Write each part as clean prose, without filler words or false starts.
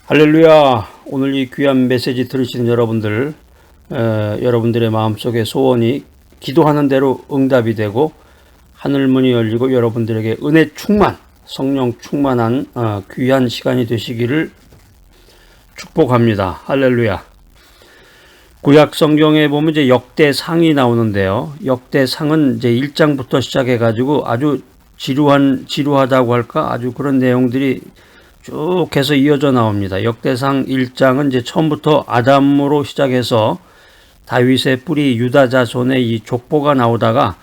할렐루야. 오늘 이 귀한 메시지 들으시는 여러분들, 여러분들의 마음속의 소원이 기도하는 대로 응답이 되고 하늘문이 열리고 여러분들에게 은혜 충만, 성령 충만한 귀한 시간이 되시기를 축복합니다. 할렐루야. 구약 성경에 보면 이제 역대상이 나오는데요. 역대상은 이제 1장부터 시작해 가지고 아주 지루하다고 할까? 아주 그런 내용들이 쭉 해서 이어져 나옵니다. 역대상 1장은 이제 처음부터 아담으로 시작해서 다윗의 뿌리 유다 자손의 이 족보가 나오다가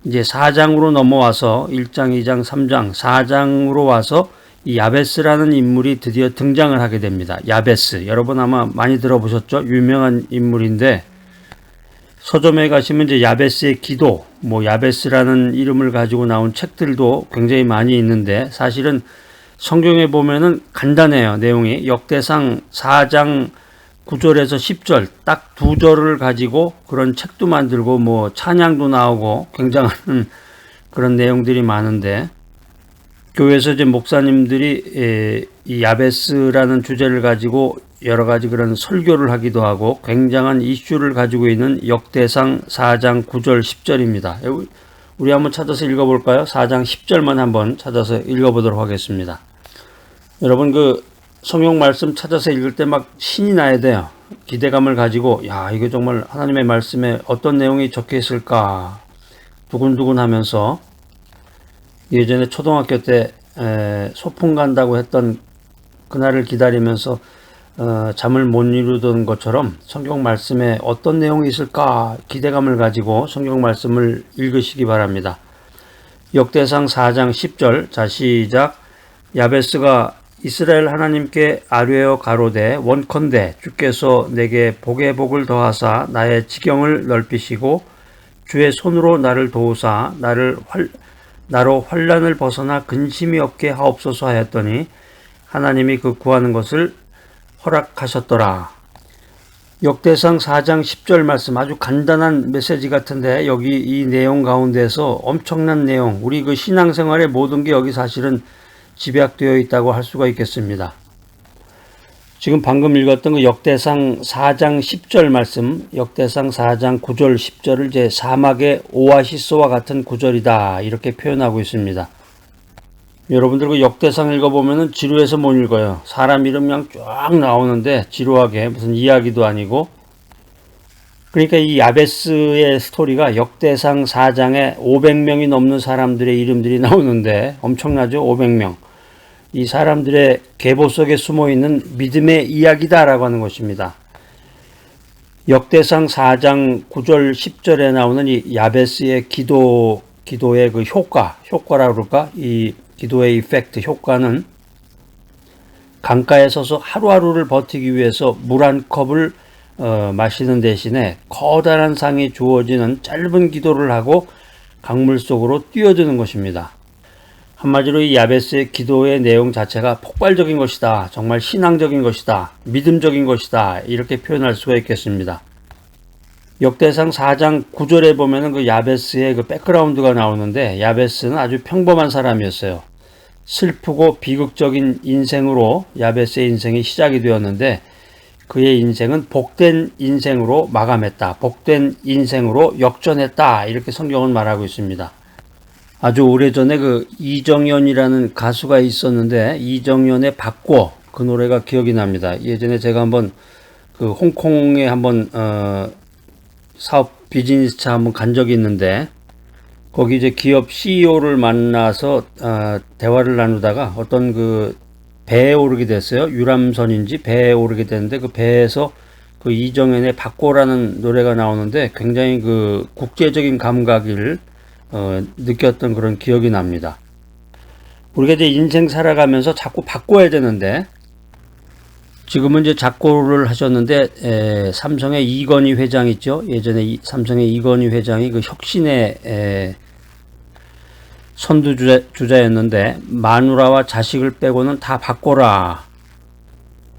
이제 4장으로 넘어와서 1장, 2장, 3장, 4장으로 와서 이 야베스라는 인물이 드디어 등장을 하게 됩니다. 야베스. 여러분 아마 많이 들어보셨죠? 유명한 인물인데 서점에 가시면 이제 야베스의 기도, 야베스라는 이름을 가지고 나온 책들도 굉장히 많이 있는데 사실은 성경에 보면은 간단해요. 내용이 역대상 4장 9절에서 10절 딱 2절을 가지고 그런 책도 만들고 찬양도 나오고 굉장한 그런 내용들이 많은데 교회에서 이제 목사님들이 이 야베스라는 주제를 가지고 여러 가지 그런 설교를 하기도 하고 굉장한 이슈를 가지고 있는 역대상 4장 9절 10절입니다. 우리 한번 찾아서 읽어볼까요? 4장 10절만 한번 찾아서 읽어보도록 하겠습니다. 여러분 성경 말씀 찾아서 읽을 때 막 신이 나야 돼요. 기대감을 가지고 이거 정말 하나님의 말씀에 어떤 내용이 적혀 있을까 두근두근 하면서 예전에 초등학교 때 소풍 간다고 했던 그날을 기다리면서 잠을 못 이루던 것처럼 성경 말씀에 어떤 내용이 있을까 기대감을 가지고 성경 말씀을 읽으시기 바랍니다. 역대상 4장 10절 자 시작. 야베스가 이스라엘 하나님께 아뢰어 가로되 원컨대 주께서 내게 복에 복을 더하사 나의 지경을 넓히시고 주의 손으로 나를 도우사 나로 환난을 벗어나 근심이 없게 하옵소서 하였더니 하나님이 그 구하는 것을 허락하셨더라. 역대상 4장 10절 말씀 아주 간단한 메시지 같은데 여기 이 내용 가운데서 엄청난 내용 우리 신앙생활의 모든 게 여기 사실은 집약되어 있다고 할 수가 있겠습니다. 지금 방금 읽었던 역대상 4장 10절 말씀, 역대상 4장 9절 10절을 이제 사막의 오아시스와 같은 구절이다 이렇게 표현하고 있습니다. 여러분들 역대상 읽어보면은 지루해서 못 읽어요. 사람 이름 그냥 쫙 나오는데 지루하게 무슨 이야기도 아니고. 그러니까 이 야베스의 스토리가 역대상 4장에 500명이 넘는 사람들의 이름들이 나오는데 엄청나죠? 500명. 이 사람들의 계보 속에 숨어있는 믿음의 이야기다라고 하는 것입니다. 역대상 4장 9절 10절에 나오는 이 야베스의 기도의 그 효과라고 그럴까? 이 기도의 이펙트, 효과는 강가에 서서 하루하루를 버티기 위해서 물 한 컵을 마시는 대신에 커다란 상이 주어지는 짧은 기도를 하고 강물 속으로 뛰어드는 것입니다. 한마디로 이 야베스의 기도의 내용 자체가 폭발적인 것이다. 정말 신앙적인 것이다. 믿음적인 것이다. 이렇게 표현할 수가 있겠습니다. 역대상 4장 9절에 보면은 야베스의 백그라운드가 나오는데 야베스는 아주 평범한 사람이었어요. 슬프고 비극적인 인생으로 야베스의 인생이 시작이 되었는데 그의 인생은 복된 인생으로 마감했다. 복된 인생으로 역전했다. 이렇게 성경은 말하고 있습니다. 아주 오래전에 이정현이라는 가수가 있었는데 이정현의 바꿔 그 노래가 기억이 납니다. 예전에 제가 한번 홍콩에 한번 사업 비즈니스차 한번 간 적이 있는데 거기 이제 기업 CEO를 만나서 대화를 나누다가 어떤 배에 오르게 됐어요. 유람선인지 배에 오르게 됐는데 그 배에서 이정현의 바꿔라는 노래가 나오는데 굉장히 국제적인 감각을 느꼈던 그런 기억이 납니다. 우리가 이제 인생 살아가면서 자꾸 바꿔야 되는데 지금은 이제 작고를 하셨는데 삼성의 이건희 회장 있죠. 예전에 삼성의 이건희 회장이 혁신의 선두주자였는데 마누라와 자식을 빼고는 다 바꿔라.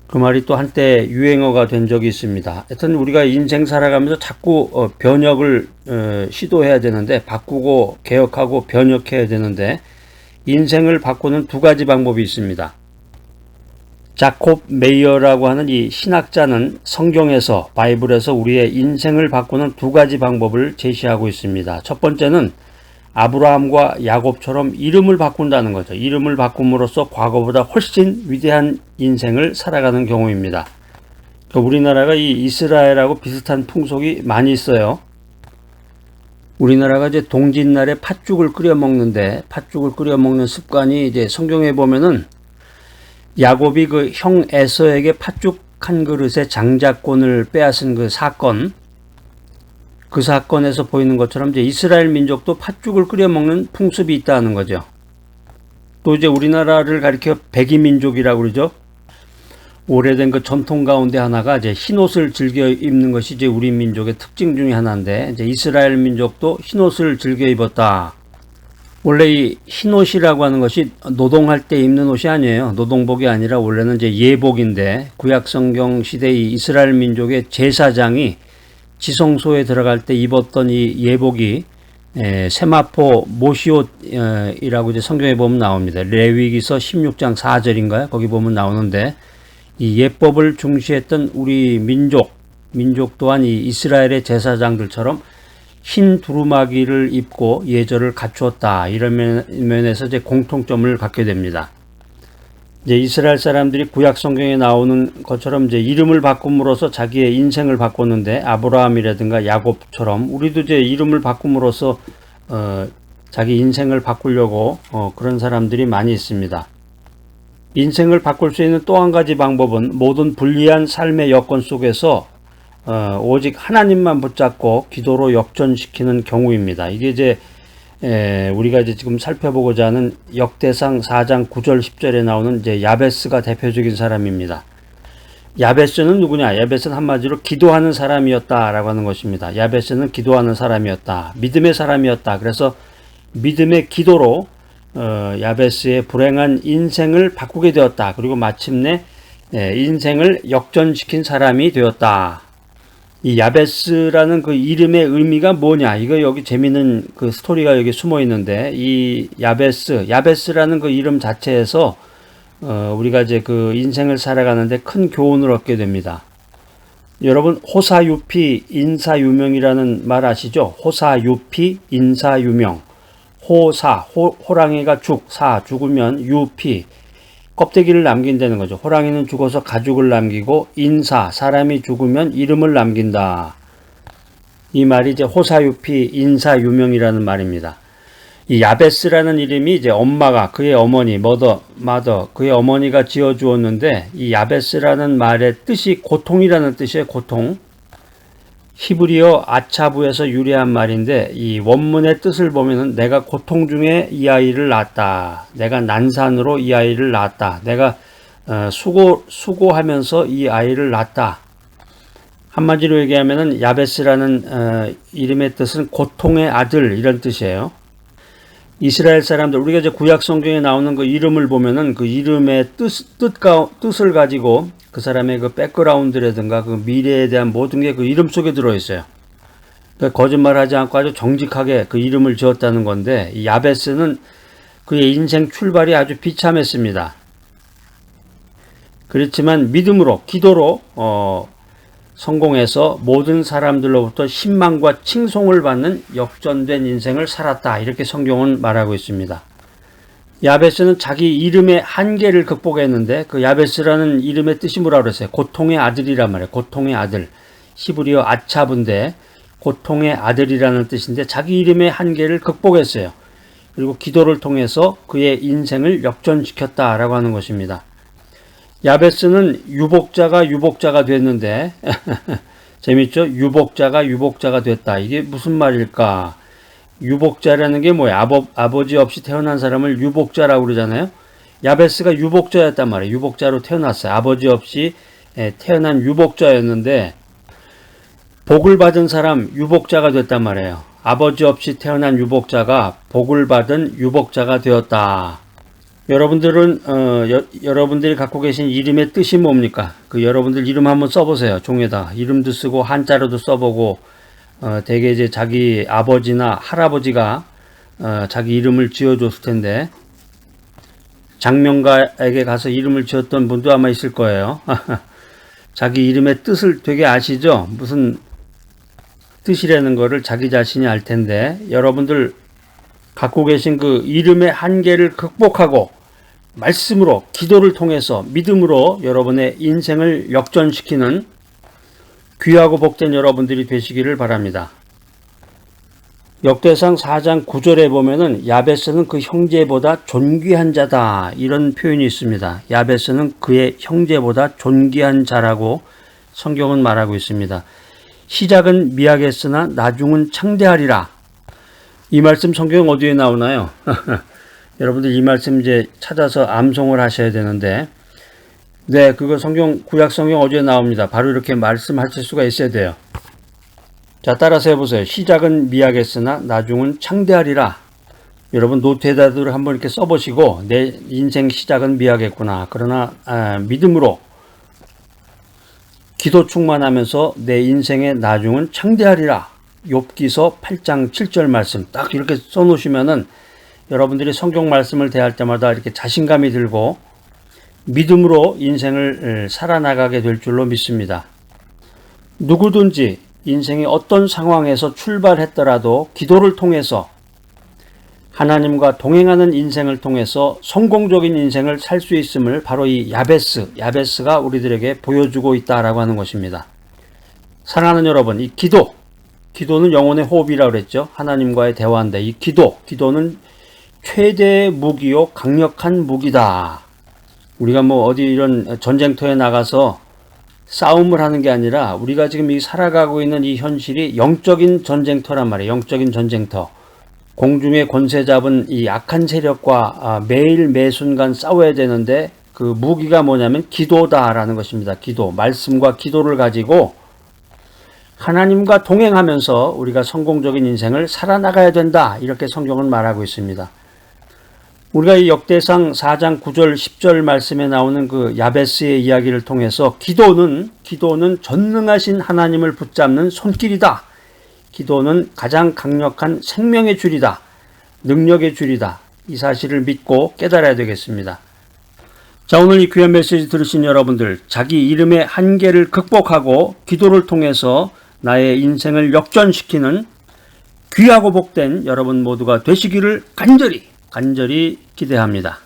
그 말이 또 한때 유행어가 된 적이 있습니다. 하여튼 우리가 인생 살아가면서 자꾸 변혁을 시도해야 되는데 바꾸고 개혁하고 변혁해야 되는데 인생을 바꾸는 두 가지 방법이 있습니다. 자콥 메이어라고 하는 이 신학자는 성경에서 바이블에서 우리의 인생을 바꾸는 두 가지 방법을 제시하고 있습니다. 첫 번째는 아브라함과 야곱처럼 이름을 바꾼다는 거죠. 이름을 바꿈으로써 과거보다 훨씬 위대한 인생을 살아가는 경우입니다. 우리나라가 이 이스라엘하고 비슷한 풍속이 많이 있어요. 우리나라가 이제 동짓날에 팥죽을 끓여 먹는데 팥죽을 끓여 먹는 습관이 이제 성경에 보면은 야곱이 그 형 에서에게 팥죽 한 그릇의 장자권을 빼앗은 그 사건, 그 사건에서 보이는 것처럼 이제 이스라엘 민족도 팥죽을 끓여 먹는 풍습이 있다는 거죠. 또 이제 우리나라를 가리켜 백이민족이라고 그러죠. 오래된 그 전통 가운데 하나가 이제 흰옷을 즐겨 입는 것이 이제 우리 민족의 특징 중에 하나인데, 이제 이스라엘 민족도 흰옷을 즐겨 입었다. 원래 이 흰옷이라고 하는 것이 노동할 때 입는 옷이 아니에요. 노동복이 아니라 원래는 이제 예복인데, 구약 성경 시대의 이스라엘 민족의 제사장이 지성소에 들어갈 때 입었던 이 예복이 세마포 모시옷이라고 이제 성경에 보면 나옵니다. 레위기서 16장 4절인가요? 거기 보면 나오는데, 이 예법을 중시했던 우리 민족 또한 이 이스라엘의 제사장들처럼 흰 두루마기를 입고 예절을 갖추었다. 이런 면에서 이제 공통점을 갖게 됩니다. 이제 이스라엘 사람들이 구약 성경에 나오는 것처럼 이제 이름을 바꿈으로써 자기의 인생을 바꿨는데, 아브라함이라든가 야곱처럼 우리도 이제 이름을 바꿈으로써 자기 인생을 바꾸려고 그런 사람들이 많이 있습니다. 인생을 바꿀 수 있는 또 한 가지 방법은 모든 불리한 삶의 여건 속에서 오직 하나님만 붙잡고 기도로 역전시키는 경우입니다. 이게 이제 우리가 이제 지금 살펴보고자 하는 역대상 4장 9절 10절에 나오는 이제 야베스가 대표적인 사람입니다. 야베스는 누구냐? 야베스는 한마디로 기도하는 사람이었다라고 하는 것입니다. 야베스는 기도하는 사람이었다. 믿음의 사람이었다. 그래서 믿음의 기도로 야베스의 불행한 인생을 바꾸게 되었다. 그리고 마침내 인생을 역전시킨 사람이 되었다. 이 야베스라는 그 이름의 의미가 뭐냐? 이거 여기 재미있는 그 스토리가 여기 숨어 있는데, 이 야베스라는 그 이름 자체에서 우리가 이제 그 인생을 살아가는데 큰 교훈을 얻게 됩니다. 여러분, 호사유피 인사유명이라는 말 아시죠? 호사유피 인사유명. 호랑이가 죽으면 유피, 껍데기를 남긴다는 거죠. 호랑이는 죽어서 가죽을 남기고, 사람이 죽으면 이름을 남긴다. 이 말이 이제 호사유피 인사유명이라는 말입니다. 이 야베스라는 이름이 이제 엄마가, 그의 어머니, 마더, 그의 어머니가 지어주었는데, 이 야베스라는 말의 뜻이 고통이라는 뜻이에요. 고통. 히브리어 아차부에서 유래한 말인데, 이 원문의 뜻을 보면은 내가 고통 중에 이 아이를 낳았다. 내가 난산으로 이 아이를 낳았다. 내가 수고하면서 이 아이를 낳았다. 한마디로 얘기하면은 야베스라는 이름의 뜻은 고통의 아들, 이런 뜻이에요. 이스라엘 사람들, 우리가 이제 구약 성경에 나오는 그 이름을 보면은 그 이름의 뜻을 가지고 그 사람의 그 백그라운드라든가 그 미래에 대한 모든 게 그 이름 속에 들어있어요. 그러니까 거짓말하지 않고 아주 정직하게 그 이름을 지었다는 건데, 이 야베스는 그의 인생 출발이 아주 비참했습니다. 그렇지만 믿음으로, 기도로 성공해서 모든 사람들로부터 신망과 칭송을 받는 역전된 인생을 살았다. 이렇게 성경은 말하고 있습니다. 야베스는 자기 이름의 한계를 극복했는데, 그 야베스라는 이름의 뜻이 뭐라고 그랬어요? 고통의 아들이란 말이에요. 고통의 아들. 히브리어 아차브인데 고통의 아들이라는 뜻인데, 자기 이름의 한계를 극복했어요. 그리고 기도를 통해서 그의 인생을 역전시켰다라고 하는 것입니다. 야베스는 유복자가 됐는데 재밌죠? 유복자가 됐다. 이게 무슨 말일까? 유복자라는 게 뭐야? 아버지 없이 태어난 사람을 유복자라고 그러잖아요. 야베스가 유복자였단 말이에요. 유복자로 태어났어요. 아버지 없이 태어난 유복자였는데, 복을 받은 사람 유복자가 됐단 말이에요. 아버지 없이 태어난 유복자가 복을 받은 유복자가 되었다. 여러분들은 여러분들이 갖고 계신 이름의 뜻이 뭡니까? 그 여러분들 이름 한번 써보세요. 종에다 이름도 쓰고 한자로도 써보고, 대개 이제 자기 아버지나 할아버지가 자기 이름을 지어줬을 텐데, 장명가에게 가서 이름을 지었던 분도 아마 있을 거예요. 자기 이름의 뜻을 되게 아시죠? 무슨 뜻이라는 거를 자기 자신이 알 텐데, 여러분들 갖고 계신 그 이름의 한계를 극복하고 말씀으로, 기도를 통해서, 믿음으로 여러분의 인생을 역전시키는 귀하고 복된 여러분들이 되시기를 바랍니다. 역대상 4장 9절에 보면은 야베스는 그 형제보다 존귀한 자다, 이런 표현이 있습니다. 야베스는 그의 형제보다 존귀한 자라고 성경은 말하고 있습니다. 시작은 미약했으나 나중은 창대하리라. 이 말씀 성경 어디에 나오나요? 여러분들 이 말씀 이제 찾아서 암송을 하셔야 되는데, 네, 그거 구약 성경 어디에 나옵니다. 바로 이렇게 말씀하실 수가 있어야 돼요. 자, 따라서 해보세요. 시작은 미약했으나 나중은 창대하리라. 여러분 노트에다들 한번 이렇게 써보시고, 내 인생 시작은 미약했구나. 그러나 믿음으로 기도 충만하면서 내 인생의 나중은 창대하리라. 욥기서 8장 7절 말씀 딱 이렇게 써놓으시면은 여러분들이 성경 말씀을 대할 때마다 이렇게 자신감이 들고 믿음으로 인생을 살아나가게 될 줄로 믿습니다. 누구든지 인생의 어떤 상황에서 출발했더라도 기도를 통해서 하나님과 동행하는 인생을 통해서 성공적인 인생을 살 수 있음을 바로 이 야베스가 우리들에게 보여주고 있다라고 하는 것입니다. 사랑하는 여러분, 이 기도는 영혼의 호흡이라고 그랬죠. 하나님과의 대화인데, 이 기도는 최대의 무기요 강력한 무기다. 우리가 뭐 어디 이런 전쟁터에 나가서 싸움을 하는 게 아니라 우리가 지금 이 살아가고 있는 이 현실이 영적인 전쟁터란 말이에요. 영적인 전쟁터. 공중에 권세 잡은 이 악한 세력과 매일 매 순간 싸워야 되는데, 그 무기가 뭐냐면 기도다라는 것입니다. 기도, 말씀과 기도를 가지고 하나님과 동행하면서 우리가 성공적인 인생을 살아나가야 된다, 이렇게 성경은 말하고 있습니다. 우리가 이 역대상 4장 9절 10절 말씀에 나오는 그 야베스의 이야기를 통해서 기도는 전능하신 하나님을 붙잡는 손길이다. 기도는 가장 강력한 생명의 줄이다. 능력의 줄이다. 이 사실을 믿고 깨달아야 되겠습니다. 자, 오늘 이 귀한 메시지 들으신 여러분들, 자기 이름의 한계를 극복하고 기도를 통해서 나의 인생을 역전시키는 귀하고 복된 여러분 모두가 되시기를 간절히 기대합니다.